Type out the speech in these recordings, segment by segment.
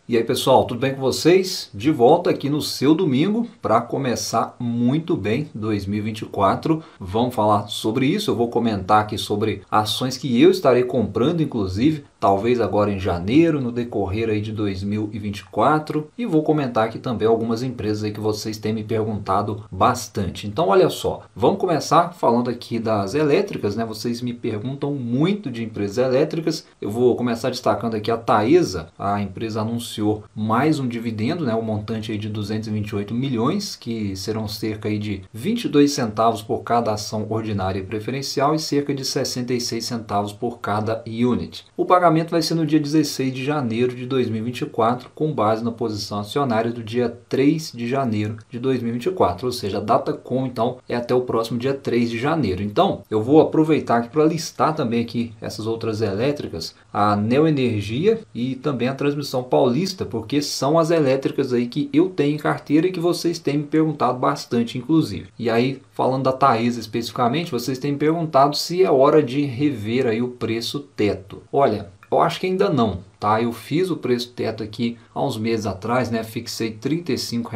E aí pessoal, tudo bem com vocês? De volta aqui no seu domingo para começar muito bem 2024. Vamos falar sobre isso, eu vou comentar aqui sobre ações que eu estarei comprando, inclusive, talvez agora em janeiro, no decorrer aí de 2024. E vou comentar aqui também algumas empresas aí que vocês têm me perguntado bastante. Então olha só, vamos começar falando aqui das elétricas, né? Vocês me perguntam muito de empresas elétricas. Eu vou começar destacando aqui a Taesa. A empresa anunciou mais um dividendo, né, um montante aí de 228 milhões, que serão cerca aí de 22 centavos por cada ação ordinária e preferencial e cerca de 66 centavos por cada unit. O pagamento vai ser no dia 16 de janeiro de 2024, com base na posição acionária do dia 3 de janeiro de 2024, ou seja, a data com então é até o próximo dia 3 de janeiro. Então, eu vou aproveitar aqui para listar também aqui essas outras elétricas, a Neoenergia e também a Transmissão Paulista, porque são as elétricas aí que eu tenho em carteira e que vocês têm me perguntado bastante, inclusive. E aí, falando da Taesa especificamente, vocês têm me perguntado se é hora de rever aí o preço teto. Olha, eu acho que ainda não, tá? Eu fiz o preço teto aqui há uns meses atrás, né? Fixei R$ 35,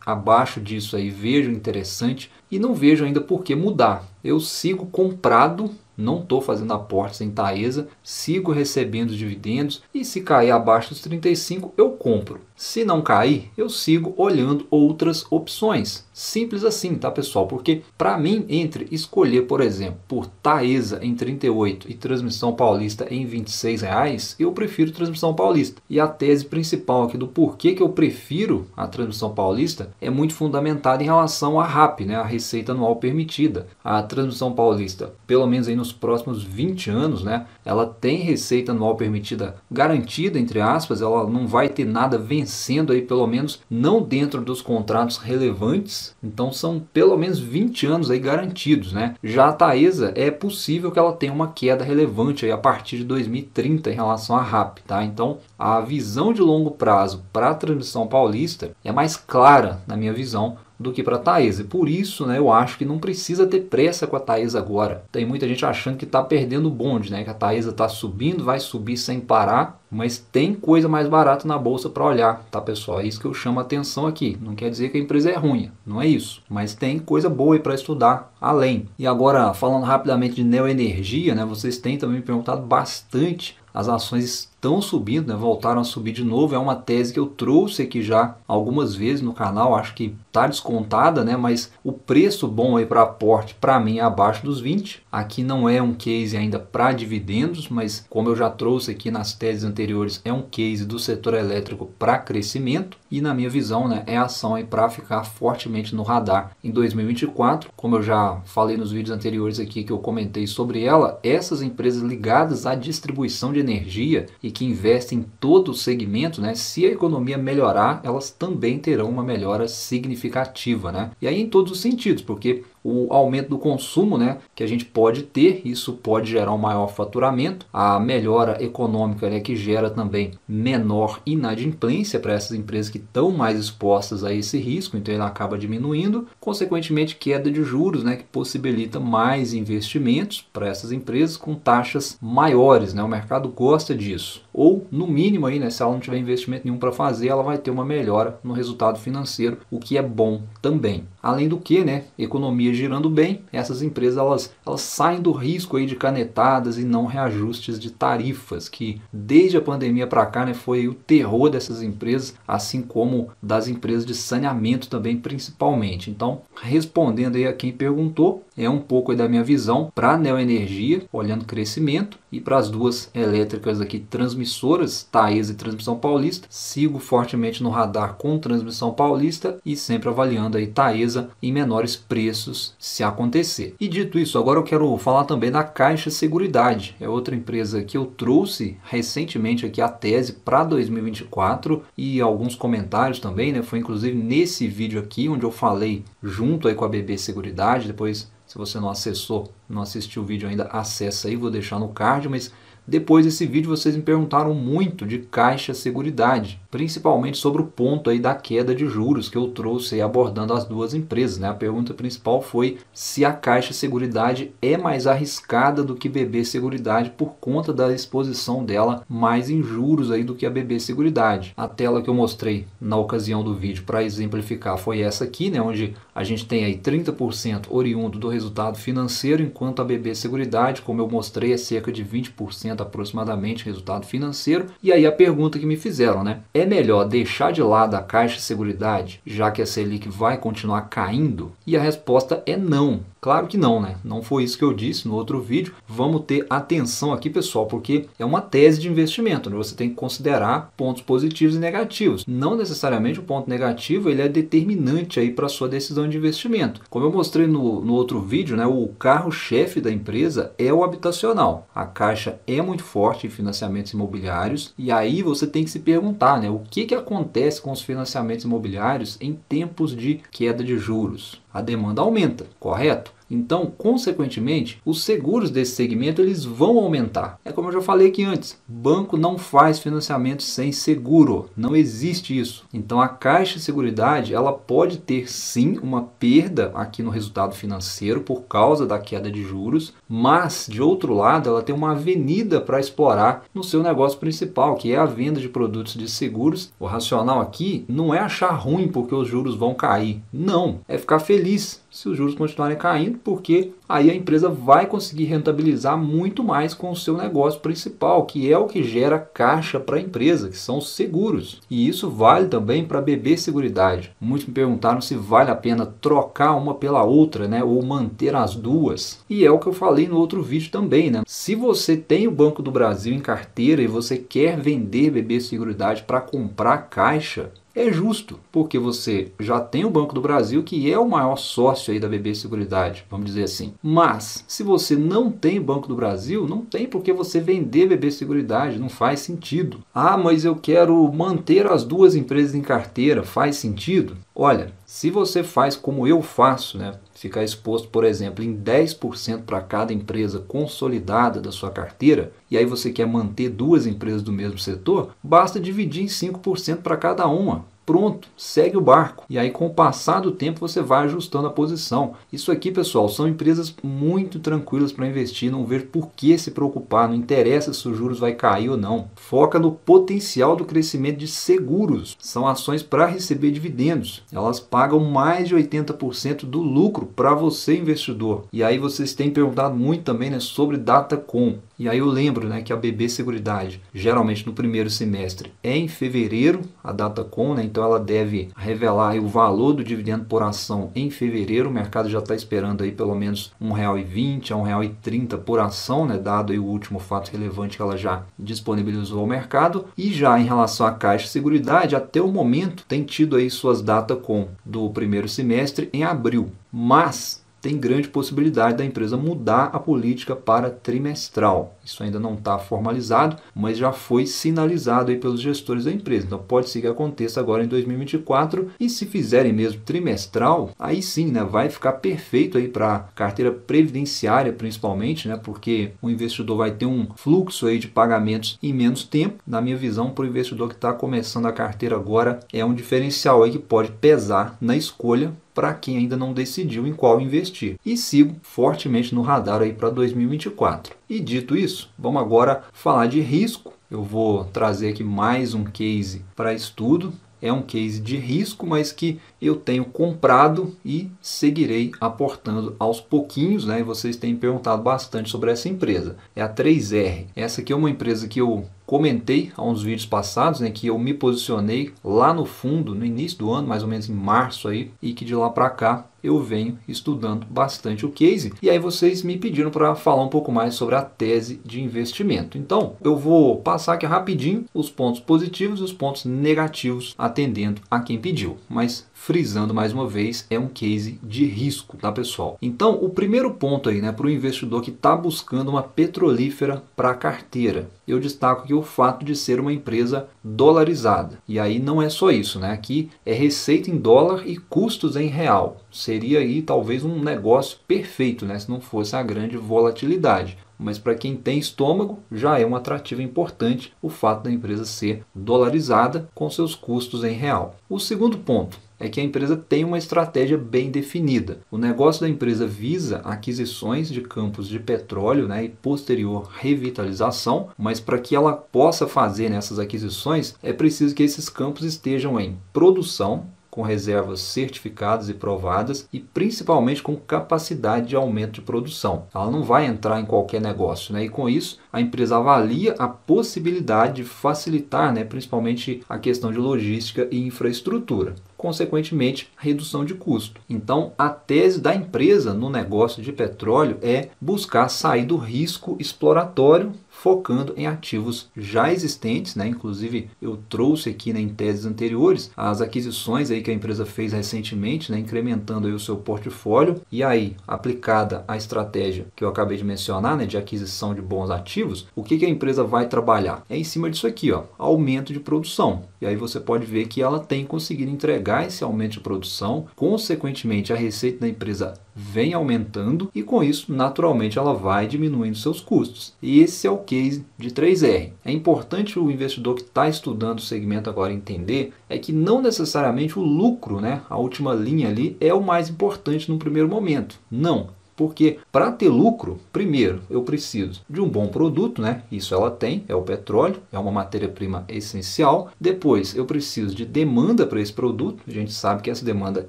abaixo disso aí vejo interessante e não vejo ainda por que mudar. Eu sigo comprado, não estou fazendo aportes em Taesa, sigo recebendo os dividendos e se cair abaixo dos 35 eu compro. Se não cair, eu sigo olhando outras opções. Simples assim, tá pessoal? Porque para mim, entre escolher, por exemplo, por Taesa em 38 e Transmissão Paulista em R$ 26, eu prefiro Transmissão Paulista. E a tese principal aqui do porquê que eu prefiro a Transmissão Paulista é muito fundamentada em relação à RAP, né? A receita anual permitida. A Transmissão Paulista, pelo menos aí nos próximos 20 anos, né? Ela tem receita anual permitida garantida, entre aspas, ela não vai ter nada vencendo aí, pelo menos não dentro dos contratos relevantes. Então são pelo menos 20 anos aí garantidos, né? Já a Taesa é possível que ela tenha uma queda relevante aí a partir de 2030 em relação à RAP, tá? Então a visão de longo prazo para a Transmissão Paulista é mais clara, na minha visão, do que para a Taesa. Por isso, né, eu acho que não precisa ter pressa com a Taesa agora. Tem muita gente achando que está perdendo o bonde, né, que a Taesa está subindo, vai subir sem parar, mas tem coisa mais barata na bolsa para olhar, tá pessoal? É isso que eu chamo a atenção aqui. Não quer dizer que a empresa é ruim, não é isso, mas tem coisa boa para estudar além. E agora, falando rapidamente de Neoenergia, né, vocês têm também me perguntado bastante. As ações estão subindo, né? Voltaram a subir de novo. É uma tese que eu trouxe aqui já algumas vezes no canal. Acho que está descontada, né? Mas o preço bom aí para aporte, para mim, é abaixo dos 20. Aqui não é um case ainda para dividendos, mas como eu já trouxe aqui nas teses anteriores, é um case do setor elétrico para crescimento. E na minha visão, né, é ação aí para ficar fortemente no radar em 2024. Como eu já falei nos vídeos anteriores aqui que eu comentei sobre ela, essas empresas ligadas à distribuição de energia e que investem em todo o segmento, né, se a economia melhorar, elas também terão uma melhora significativa, né? E aí em todos os sentidos, porque o aumento do consumo, né, que a gente pode ter, isso pode gerar um maior faturamento, a melhora econômica, né, que gera também menor inadimplência para essas empresas que estão mais expostas a esse risco, então ele acaba diminuindo, consequentemente queda de juros, né, que possibilita mais investimentos para essas empresas com taxas maiores, né, o mercado gosta disso. Ou no mínimo aí, né, se ela não tiver investimento nenhum para fazer, ela vai ter uma melhora no resultado financeiro, o que é bom também. Além do que, né, economia girando bem, essas empresas elas saem do risco aí de canetadas e não reajustes de tarifas, que desde a pandemia para cá, né, foi o terror dessas empresas, assim como das empresas de saneamento também principalmente. Então, respondendo aí a quem perguntou, é um pouco aí da minha visão para a Neoenergia, olhando crescimento, e para as duas elétricas aqui transmissoras, Taesa e Transmissão Paulista, sigo fortemente no radar com Transmissão Paulista e sempre avaliando aí Taesa em menores preços se acontecer. E dito isso, agora eu quero falar também da Caixa Seguridade. É outra empresa que eu trouxe recentemente aqui a tese para 2024 e alguns comentários também, né? Foi inclusive nesse vídeo aqui onde eu falei junto aí com a BB Seguridade. Depois, se você não acessou, não assistiu o vídeo ainda, acessa aí, vou deixar no card, mas depois desse vídeo vocês me perguntaram muito de Caixa Seguridade. principalmente sobre o ponto aí da queda de juros que eu trouxe aí abordando as duas empresas, né? A pergunta principal foi se a Caixa Seguridade é mais arriscada do que BB Seguridade por conta da exposição dela mais em juros aí do que a BB Seguridade. A tela que eu mostrei na ocasião do vídeo para exemplificar foi essa aqui, né? Onde a gente tem aí 30% oriundo do resultado financeiro, enquanto a BB Seguridade, como eu mostrei, é cerca de 20% aproximadamente resultado financeiro. E aí a pergunta que me fizeram, né? É melhor deixar de lado a Caixa Seguridade, já que a Selic vai continuar caindo? E a resposta é não. Claro que não, né? Não foi isso que eu disse no outro vídeo. Vamos ter atenção aqui, pessoal, porque é uma tese de investimento, né? Você tem que considerar pontos positivos e negativos. Não necessariamente o ponto negativo ele é determinante aí para a sua decisão de investimento. Como eu mostrei no outro vídeo, né? O carro-chefe da empresa é o habitacional. A Caixa é muito forte em financiamentos imobiliários e aí você tem que se perguntar, né? O que acontece com os financiamentos imobiliários em tempos de queda de juros? A demanda aumenta, correto? Então, consequentemente, os seguros desse segmento eles vão aumentar. É como eu já falei aqui antes, banco não faz financiamento sem seguro, não existe isso. Então, a Caixa Seguridade ela pode ter sim uma perda aqui no resultado financeiro por causa da queda de juros, mas de outro lado ela tem uma avenida para explorar no seu negócio principal, que é a venda de produtos de seguros. O racional aqui não é achar ruim porque os juros vão cair, não, é ficar feliz se os juros continuarem caindo, porque aí a empresa vai conseguir rentabilizar muito mais com o seu negócio principal, que é o que gera caixa para a empresa, que são os seguros. E isso vale também para a BB Seguridade. Muitos me perguntaram se vale a pena trocar uma pela outra, né, ou manter as duas. E é o que eu falei no outro vídeo também, né? Se você tem o Banco do Brasil em carteira e você quer vender BB Seguridade para comprar caixa, é justo, porque você já tem o Banco do Brasil, que é o maior sócio aí da BB Seguridade, vamos dizer assim. Mas, se você não tem Banco do Brasil, não tem por que você vender BB Seguridade, não faz sentido. Ah, mas eu quero manter as duas empresas em carteira, faz sentido? Olha, se você faz como eu faço, né? Ficar exposto, por exemplo, em 10% para cada empresa consolidada da sua carteira, e aí você quer manter duas empresas do mesmo setor, basta dividir em 5% para cada uma. Pronto, segue o barco. E aí com o passar do tempo você vai ajustando a posição. Isso aqui, pessoal, são empresas muito tranquilas para investir. Não vejo por que se preocupar. Não interessa se os juros vai cair ou não. Foca no potencial do crescimento de seguros. São ações para receber dividendos. Elas pagam mais de 80% do lucro para você, investidor. E aí vocês têm perguntado muito também, né, sobre Datacom. E aí eu lembro, né, que a BB Seguridade, geralmente no primeiro semestre, é em fevereiro, a Datacom, né, então ela deve revelar aí o valor do dividendo por ação em fevereiro. O mercado já está esperando aí pelo menos R$ 1,20 a R$ 1,30 por ação, né, dado aí o último fato relevante que ela já disponibilizou ao mercado. E já em relação à Caixa Seguridade, até o momento tem tido aí suas Datacom do primeiro semestre em abril, mas tem grande possibilidade da empresa mudar a política para trimestral. Isso ainda não está formalizado, mas já foi sinalizado aí pelos gestores da empresa. Então pode ser que aconteça agora em 2024 e se fizerem mesmo trimestral, aí sim, né, vai ficar perfeito aí para a carteira previdenciária principalmente, né, porque o investidor vai ter um fluxo aí de pagamentos em menos tempo. Na minha visão, para o investidor que está começando a carteira agora, é um diferencial aí que pode pesar na escolha para quem ainda não decidiu em qual investir. E sigo fortemente no radar aí para 2024. E dito isso, vamos agora falar de risco. Eu vou trazer aqui mais um case para estudo. É um case de risco, mas que eu tenho comprado e seguirei aportando aos pouquinhos, né? E vocês têm perguntado bastante sobre essa empresa. É a 3R. Essa aqui é uma empresa que eu comentei há uns vídeos passados, né, que eu me posicionei lá no fundo, no início do ano, mais ou menos em março aí, e que de lá para cá eu venho estudando bastante o case. E aí vocês me pediram para falar um pouco mais sobre a tese de investimento. Então, eu vou passar aqui rapidinho os pontos positivos e os pontos negativos, atendendo a quem pediu. Mas frisando mais uma vez, é um case de risco, tá, pessoal? Então, o primeiro ponto aí, né, para o investidor que está buscando uma petrolífera para a carteira, eu destaco aqui o fato de ser uma empresa dolarizada. E aí não é só isso, né? Aqui é receita em dólar e custos em real. Seria aí talvez um negócio perfeito, né, se não fosse a grande volatilidade. mas para quem tem estômago já é um atrativo importante o fato da empresa ser dolarizada com seus custos em real. O segundo ponto é que a empresa tem uma estratégia bem definida. O negócio da empresa visa aquisições de campos de petróleo, e posterior revitalização, mas para que ela possa fazer nessas aquisições é preciso que esses campos estejam em produção, com reservas certificadas e provadas e principalmente com capacidade de aumento de produção. Ela não vai entrar em qualquer negócio, e com isso a empresa avalia a possibilidade de facilitar, principalmente a questão de logística e infraestrutura. Consequentemente, redução de custo. Então, a tese da empresa no negócio de petróleo é buscar sair do risco exploratório, focando em ativos já existentes, Inclusive, eu trouxe aqui em teses anteriores as aquisições aí que a empresa fez recentemente, incrementando aí o seu portfólio. E aí, aplicada a estratégia que eu acabei de mencionar, de aquisição de bons ativos, o que a empresa vai trabalhar? É em cima disso aqui, aumento de produção. E aí você pode ver que ela tem conseguido entregar esse aumento de produção, consequentemente a receita da empresa vem aumentando e com isso naturalmente ela vai diminuindo seus custos. E esse é o case de 3R. É importante o investidor que está estudando o segmento agora entender é que não necessariamente o lucro, a última linha ali, é o mais importante no primeiro momento. Não. Porque para ter lucro, primeiro eu preciso de um bom produto, Isso ela tem, é o petróleo, é uma matéria-prima essencial. Depois eu preciso de demanda para esse produto, a gente sabe que essa demanda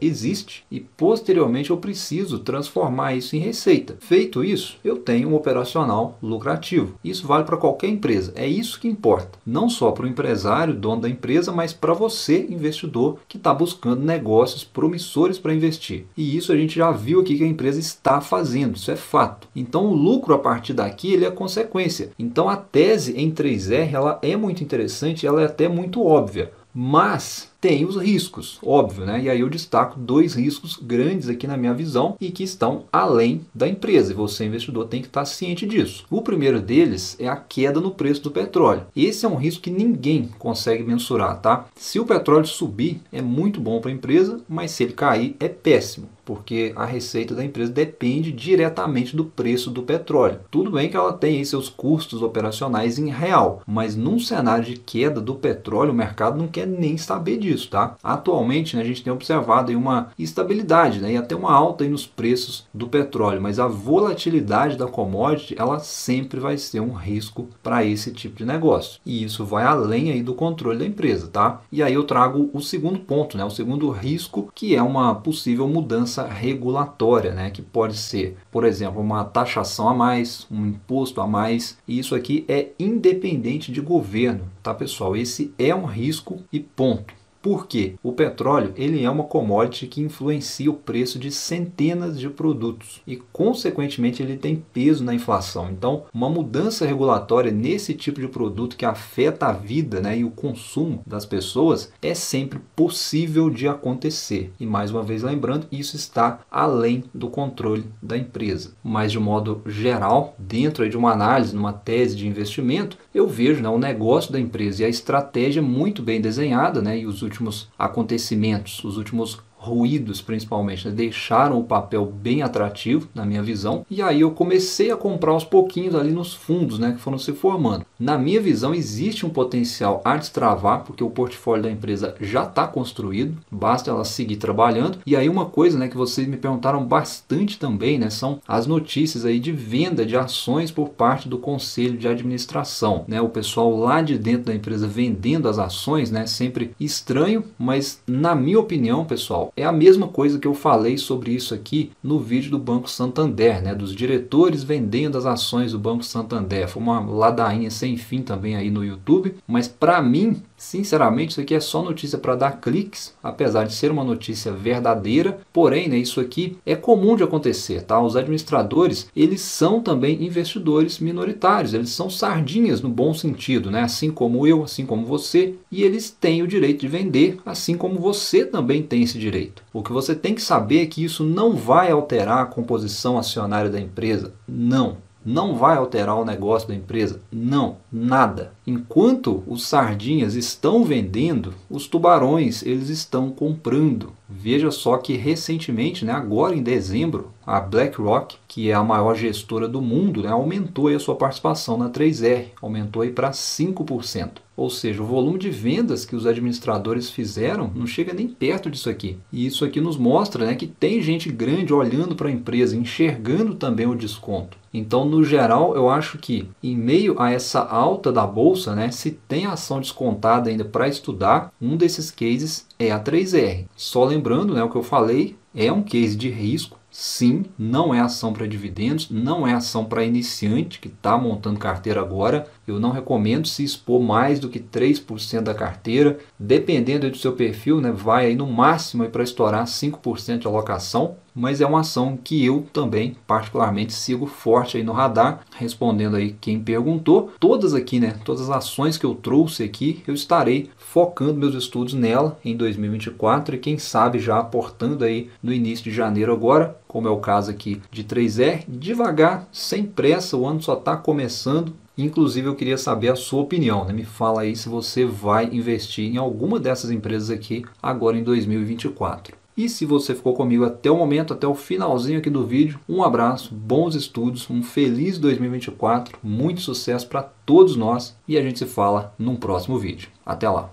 existe. E posteriormente eu preciso transformar isso em receita. Feito isso, eu tenho um operacional lucrativo. Isso vale para qualquer empresa, é isso que importa. Não só para o empresário, dono da empresa, mas para você, investidor, que está buscando negócios promissores para investir. E isso a gente já viu aqui que a empresa está fazendo, isso é fato. Então o lucro a partir daqui ele é consequência. Então a tese em 3R ela é muito interessante, ela é até muito óbvia, mas tem os riscos, óbvio, E aí eu destaco dois riscos grandes aqui na minha visão e que estão além da empresa. E você, investidor, tem que estar ciente disso. O primeiro deles é a queda no preço do petróleo. Esse é um risco que ninguém consegue mensurar, tá? Se o petróleo subir, é muito bom para a empresa, mas se ele cair, é péssimo, porque a receita da empresa depende diretamente do preço do petróleo. Tudo bem que ela tem aí seus custos operacionais em real, mas num cenário de queda do petróleo, o mercado não quer nem saber disso. Tá? Atualmente, a gente tem observado aí uma estabilidade, e até uma alta aí nos preços do petróleo, mas a volatilidade da commodity ela sempre vai ser um risco para esse tipo de negócio. E isso vai além aí do controle da empresa. Tá? E aí eu trago o segundo ponto, o segundo risco, que é uma possível mudança regulatória, que pode ser, por exemplo, uma taxação a mais, um imposto a mais, e isso aqui é independente de governo, tá, pessoal? Esse é um risco e ponto. Por quê? O petróleo ele é uma commodity que influencia o preço de centenas de produtos e, consequentemente, ele tem peso na inflação. Então, uma mudança regulatória nesse tipo de produto que afeta a vida, e o consumo das pessoas é sempre possível de acontecer. E, mais uma vez, lembrando, isso está além do controle da empresa. Mas, de modo geral, dentro de uma análise, numa tese de investimento, eu vejo o negócio da empresa e a estratégia muito bem desenhada, e os últimos acontecimentos, os últimos ruídos principalmente, deixaram o papel bem atrativo na minha visão, e aí eu comecei a comprar aos pouquinhos ali nos fundos que foram se formando. Na minha visão existe um potencial a destravar, porque o portfólio da empresa já está construído, basta ela seguir trabalhando. E aí uma coisa que vocês me perguntaram bastante também, são as notícias aí de venda de ações por parte do conselho de administração, o pessoal lá de dentro da empresa vendendo as ações, sempre estranho, mas na minha opinião, pessoal, é a mesma coisa que eu falei sobre isso aqui no vídeo do Banco Santander, dos diretores vendendo as ações do Banco Santander. Foi uma ladainha sem fim também aí no YouTube, mas para mim, sinceramente, isso aqui é só notícia para dar cliques, apesar de ser uma notícia verdadeira, porém, isso aqui é comum de acontecer, tá? Os administradores, eles são também investidores minoritários, eles são sardinhas no bom sentido, assim como eu, assim como você, e eles têm o direito de vender, assim como você também tem esse direito. O que você tem que saber é que isso não vai alterar a composição acionária da empresa. Não. Não vai alterar o negócio da empresa? Não, nada. Enquanto os sardinhas estão vendendo, os tubarões eles estão comprando. Veja só que recentemente, né, agora em dezembro, a BlackRock, que é a maior gestora do mundo, né, aumentou aí a sua participação na 3R, aumentou para 5%. Ou seja, o volume de vendas que os administradores fizeram não chega nem perto disso aqui. E isso aqui nos mostra, né, que tem gente grande olhando para a empresa, enxergando também o desconto. Então, no geral, eu acho que em meio a essa alta da bolsa, né, se tem ação descontada ainda para estudar, um desses cases é a 3R. Só lembrando, né, o que eu falei, é um case de risco. Sim, não é ação para dividendos, não é ação para iniciante que está montando carteira agora. Eu não recomendo se expor mais do que 3% da carteira. Dependendo do seu perfil, né, vai aí no máximo para estourar 5% de alocação. Mas é uma ação que eu também particularmente sigo forte aí no radar. Respondendo aí quem perguntou, todas aqui, né, todas as ações que eu trouxe aqui, eu estarei focando meus estudos nela em 2024 e quem sabe já aportando aí no início de janeiro agora, como é o caso aqui de 3R, devagar, sem pressa, o ano só está começando. Inclusive eu queria saber a sua opinião, né? Me fala aí se você vai investir em alguma dessas empresas aqui agora em 2024. E se você ficou comigo até o momento, até o finalzinho aqui do vídeo, um abraço, bons estudos, um feliz 2024, muito sucesso para todos nós e a gente se fala num próximo vídeo. Até lá!